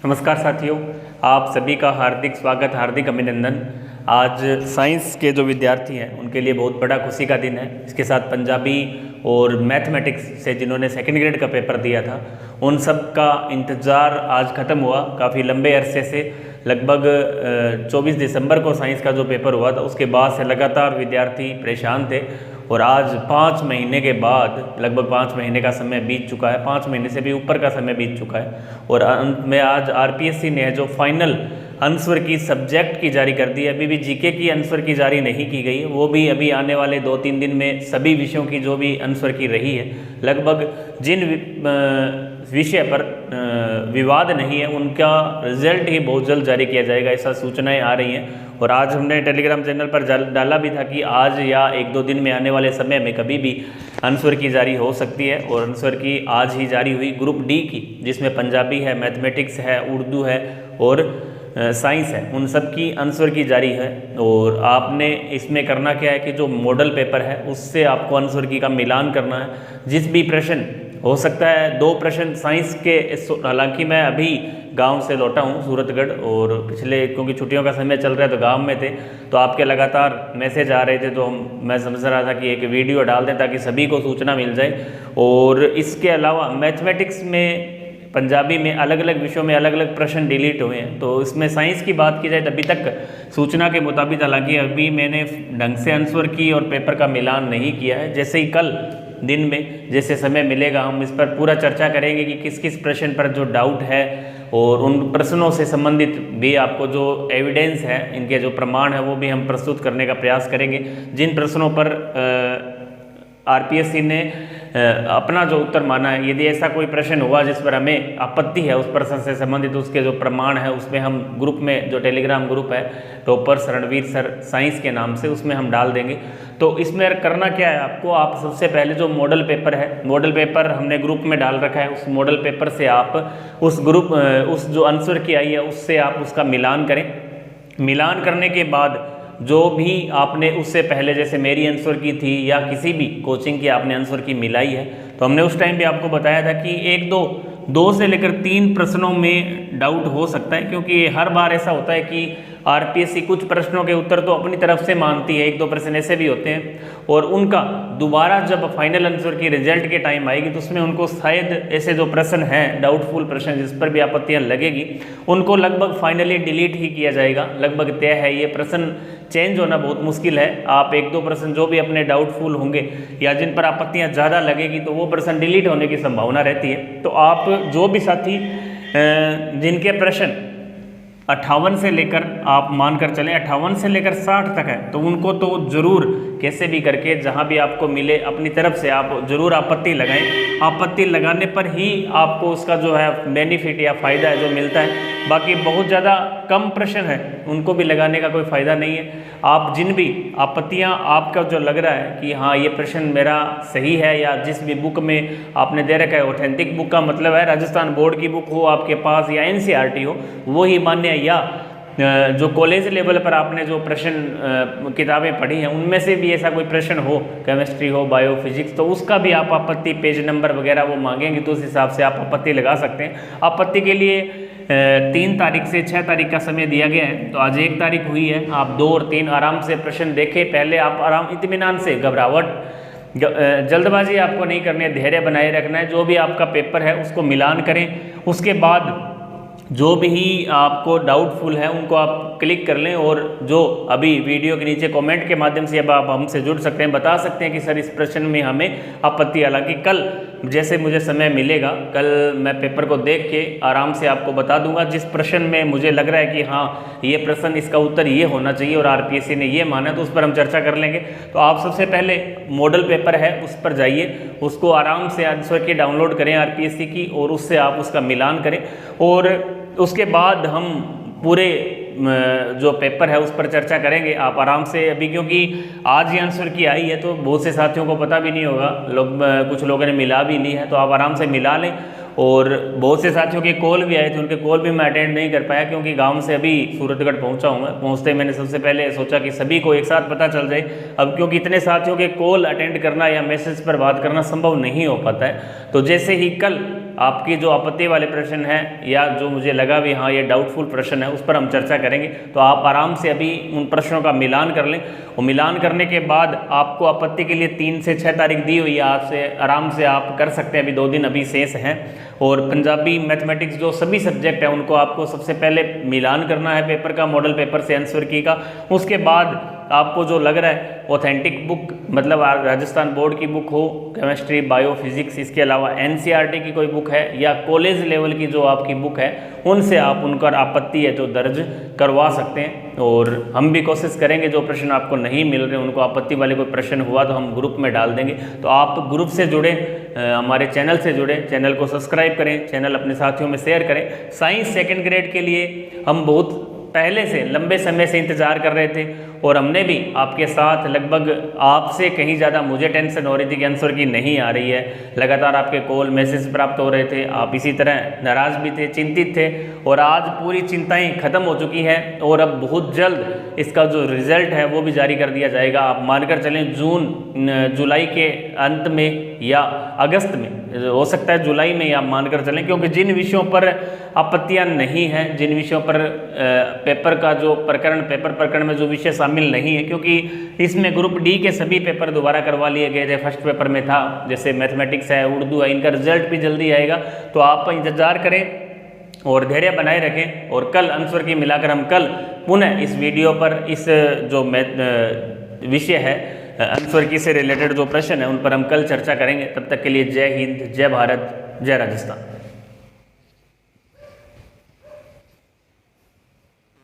नमस्कार साथियों, आप सभी का हार्दिक स्वागत, हार्दिक अभिनंदन। आज साइंस के जो विद्यार्थी हैं उनके लिए बहुत बड़ा खुशी का दिन है। इसके साथ पंजाबी और मैथमेटिक्स से जिन्होंने सेकंड ग्रेड का पेपर दिया था उन सब का इंतज़ार आज ख़त्म हुआ। काफ़ी लंबे अरसे से लगभग 24 दिसंबर को साइंस का जो पेपर हुआ था उसके बाद से लगातार विद्यार्थी परेशान थे और आज 5 महीने के बाद लगभग 5 महीने का समय बीत चुका है, 5 महीने से भी ऊपर का समय बीत चुका है और अंत में आज आरपीएससी ने जो फाइनल आंसर की सब्जेक्ट की जारी कर दी है। अभी भी जीके की आंसर की जारी नहीं की गई है, वो भी अभी आने वाले 2-3 दिन में सभी विषयों की जो भी आंसर की रही है, लगभग जिन विषय पर विवाद नहीं है उनका रिजल्ट ही बहुत जल्द जारी किया जाएगा, ऐसा सूचनाएं आ रही हैं। और आज हमने टेलीग्राम चैनल पर डाला भी था कि आज या 1-2 दिन में आने वाले समय में कभी भी आंसर की जारी हो सकती है और आंसर की आज ही जारी हुई ग्रुप डी की, जिसमें पंजाबी है, मैथमेटिक्स है, उर्दू है और साइंस है, उन सब की आंसर की जारी है। और आपने इसमें करना क्या है कि जो मॉडल पेपर है उससे आपको आंसर की का मिलान करना है। जिस भी प्रश्न हो सकता है 2 प्रश्न साइंस के, हालांकि मैं अभी गांव से लौटा हूं सूरतगढ़ और पिछले क्योंकि छुट्टियों का समय चल रहा है तो गांव में थे, तो आपके लगातार मैसेज आ रहे थे, तो मैं समझ रहा था कि एक वीडियो डाल दें ताकि सभी को सूचना मिल जाए। और इसके अलावा मैथमेटिक्स में, पंजाबी में अलग अलग विषयों में अलग अलग प्रश्न डिलीट हुए हैं। तो इसमें साइंस की बात की जाए तो अभी तक सूचना के मुताबिक, हालांकि अभी मैंने ढंग से आंसर की और पेपर का मिलान नहीं किया है, जैसे ही कल दिन में जैसे समय मिलेगा हम इस पर पूरा चर्चा करेंगे कि किस किस प्रश्न पर जो डाउट है और उन प्रश्नों से संबंधित भी आपको जो एविडेंस है, इनके जो प्रमाण है वो भी हम प्रस्तुत करने का प्रयास करेंगे। जिन प्रश्नों पर आरपीएससी ने अपना जो उत्तर माना है, यदि ऐसा कोई प्रश्न हुआ जिस पर हमें आपत्ति है उस प्रश्न से संबंधित, उसके जो प्रमाण है उसमें हम ग्रुप में, जो टेलीग्राम ग्रुप है टॉपर्स रणवीर सर साइंस के नाम से, उसमें हम डाल देंगे। तो इसमें करना क्या है आपको, आप सबसे पहले जो मॉडल पेपर है, मॉडल पेपर हमने ग्रुप में डाल रखा है, उस मॉडल पेपर से आप उस जो आंसर की आई है उससे आप उसका मिलान करें। मिलान करने के बाद जो भी आपने उससे पहले जैसे मेरी आंसर की थी या किसी भी कोचिंग की आपने आंसर की मिलाई है, तो हमने उस टाइम भी आपको बताया था कि 1-2 से लेकर 3 प्रश्नों में डाउट हो सकता है, क्योंकि हर बार ऐसा होता है कि आरपीएससी कुछ प्रश्नों के उत्तर तो अपनी तरफ से मानती है, 1-2 प्रश्न ऐसे भी होते हैं और उनका दोबारा जब फाइनल आंसर की रिजल्ट के टाइम आएगी तो उसमें उनको शायद ऐसे जो प्रश्न हैं, डाउटफुल प्रश्न जिस पर भी आपत्तियां लगेगी, उनको लगभग फाइनली डिलीट ही किया जाएगा। लगभग तय है, ये प्रश्न चेंज होना बहुत मुश्किल है। आप 1-2 प्रश्न जो भी अपने डाउटफुल होंगे या जिन पर आपत्तियां ज़्यादा लगेगी तो वो प्रश्न डिलीट होने की संभावना रहती है। तो आप जो भी साथी जिनके प्रश्न 58 से लेकर, आप मानकर चलें 58 से लेकर 60 तक है, तो उनको तो ज़रूर कैसे भी करके जहां भी आपको मिले अपनी तरफ से आप ज़रूर आपत्ति लगाएं। आपत्ति लगाने पर ही आपको उसका जो है बेनिफिट या फ़ायदा है जो मिलता है। बाकी बहुत ज़्यादा कम प्रश्न है उनको भी लगाने का कोई फ़ायदा नहीं है। आप जिन भी आपत्तियां, आपका जो लग रहा है कि हाँ ये प्रश्न मेरा सही है, या जिस भी बुक में आपने दे रखा है, ऑथेंटिक बुक का मतलब है राजस्थान बोर्ड की बुक हो आपके पास या एनसीईआरटी हो, वो ही मान्य है, या जो कॉलेज लेवल पर आपने जो प्रश्न किताबें पढ़ी हैं उनमें से भी ऐसा कोई प्रश्न हो, केमिस्ट्री हो, बायो, फिजिक्स, तो उसका भी आप आपत्ति, पेज नंबर वगैरह वो मांगेंगे तो उस हिसाब से आप आपत्ति लगा सकते हैं। आपत्ति के लिए 3 तारीख से 6 तारीख का समय दिया गया है, तो आज 1 तारीख हुई है। आप 2 और 3 आराम से प्रश्न देखें, पहले आप आराम इत्मीनान से, घबराहट जल्दबाजी आपको नहीं करनी है, धैर्य बनाए रखना है। जो भी आपका पेपर है उसको मिलान करें, उसके बाद जो भी आपको डाउटफुल है उनको आप क्लिक कर लें और जो अभी वीडियो के नीचे कमेंट के माध्यम से अब आप हमसे जुड़ सकते हैं, बता सकते हैं कि सर इस प्रश्न में हमें आपत्ति, हालांकि कल जैसे मुझे समय मिलेगा कल मैं पेपर को देख के आराम से आपको बता दूंगा। जिस प्रश्न में मुझे लग रहा है कि हाँ ये प्रश्न, इसका उत्तर ये होना चाहिए और आरपीएससी ने ये माना, तो उस पर हम चर्चा कर लेंगे। तो आप सबसे पहले मॉडल पेपर है उस पर जाइए, उसको आराम से आंसर की डाउनलोड करें आरपीएससी की और उससे आप उसका मिलान करें और उसके बाद हम पूरे जो पेपर है उस पर चर्चा करेंगे। आप आराम से अभी, क्योंकि आज ही आंसर की आई है तो बहुत से साथियों को पता भी नहीं होगा, कुछ लोगों ने मिला भी ली है, तो आप आराम से मिला लें। और बहुत से साथियों के कॉल भी आए थे, उनके कॉल भी मैं अटेंड नहीं कर पाया क्योंकि गांव से अभी सूरतगढ़ पहुंचा हूँ मैं। पहुंचते मैंने सबसे पहले सोचा कि सभी को एक साथ पता चल जाए, अब क्योंकि इतने साथियों के कॉल अटेंड करना या मैसेज पर बात करना संभव नहीं हो पाता है। तो जैसे ही कल आपकी जो आपत्ति वाले प्रश्न हैं या जो मुझे लगा भी हाँ ये डाउटफुल प्रश्न है, उस पर हम चर्चा करेंगे। तो आप आराम से अभी उन प्रश्नों का मिलान कर लें, और मिलान करने के बाद आपको आपत्ति के लिए 3 से 6 तारीख दी हुई है, आपसे आराम से आप कर सकते हैं। अभी 2 दिन अभी शेष हैं। और पंजाबी, मैथमेटिक्स जो सभी सब्जेक्ट हैं उनको आपको सबसे पहले मिलान करना है पेपर का, मॉडल पेपर से आंसर की का। उसके बाद आपको जो लग रहा है ऑथेंटिक बुक, मतलब राजस्थान बोर्ड की बुक हो, केमिस्ट्री, बायो, फिजिक्स, इसके अलावा एनसीईआरटी की कोई बुक है या कॉलेज लेवल की जो आपकी बुक है, उनसे आप उनका आपत्ति है जो दर्ज करवा सकते हैं। और हम भी कोशिश करेंगे जो प्रश्न आपको नहीं मिल रहे उनको, आपत्ति वाले कोई प्रश्न हुआ तो हम ग्रुप में डाल देंगे। तो आप ग्रुप से जुड़े, हमारे चैनल से जुड़े, चैनल को सब्सक्राइब करें, चैनल अपने साथियों में शेयर करें। साइंस 2nd ग्रेड के लिए हम बहुत पहले से लंबे समय से इंतज़ार कर रहे थे, और हमने भी आपके साथ लगभग, आपसे कहीं ज़्यादा मुझे टेंशन हो रही थी कि आंसर की नहीं आ रही है। लगातार आपके कॉल, मैसेज प्राप्त हो रहे थे, आप इसी तरह नाराज़ भी थे, चिंतित थे, और आज पूरी चिंताएं खत्म हो चुकी हैं। और अब बहुत जल्द इसका जो रिज़ल्ट है वो भी जारी कर दिया जाएगा। आप मानकर चलें जुलाई के अंत में या अगस्त में, हो सकता है जुलाई में, या मानकर चलें, क्योंकि जिन विषयों पर आपत्तियां नहीं हैं, जिन विषयों पर पेपर का जो पेपर प्रकरण में जो विषय शामिल नहीं है, क्योंकि इसमें ग्रुप डी के सभी पेपर दोबारा करवा लिए गए थे। फर्स्ट पेपर में था, जैसे मैथमेटिक्स है, उर्दू है, इनका रिजल्ट भी जल्दी आएगा। तो आप इंतजार करें और धैर्य बनाए रखें, और कल आंसर की मिलाकर हम कल पुनः इस वीडियो पर इस जो विषय है आंसर की से रिलेटेड जो प्रश्न है उन पर हम कल चर्चा करेंगे। तब तक के लिए जय हिंद, जय भारत, जय राजस्थान।